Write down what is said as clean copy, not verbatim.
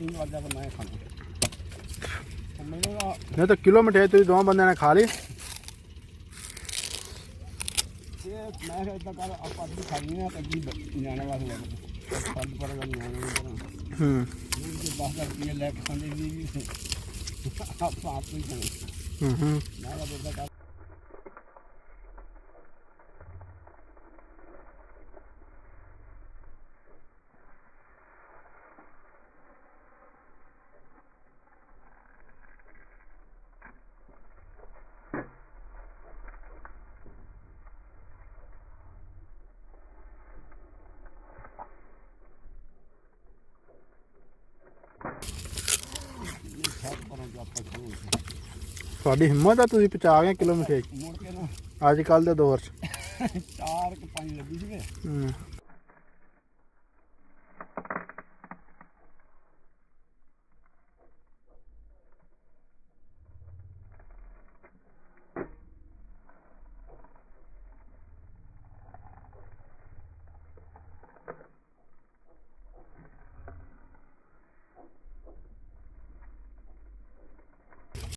3 ਵਜੇ ਤੱਕ ਮੈਂ ਖਾਣਾ ਮੈਨੂੰ नहीं तो किलो मिठाई तुम दो बंदे ने खा ली। ਇਹ ਮੈਂ ਇਦਾਂ ਕਰ ਆਪਾਂ ਅੱਧੀ ਖਾਣੀ ਆ ਤੇ ਜੀ ਨਿਆਣੇ ਵਾਸਤੇ ਲੈ ਕੇ ਫੱਦ ਪਰ ਨਿਆਣੇ ਨੂੰ हम्म ਇਹ 10 ਰੁਪਏ ਲੈ ਕੇ ਖਾਂਦੇ ਵੀ ਆਪਾਂ ਆਪ ਹੀ ਖਾਣੇ हम्म ਮੈਂ ਤਾਂ ਇਦਾਂ ਕਰ ਤੁਹਾਡੀ ਹਿੰਮਤ ਆ ਤੁਸੀਂ ਪਹੁੰਚਾ ਗਏ ਕਿਲੋ ਮਿਠਾਈ ਮੁੜ ਕੇ ਨਾ ਅੱਜ ਕੱਲ ਦੇ ਦੌਰ 'ਚ। 4 ਕਿ 5 ਲੱਗੀ ਸੀਗੇ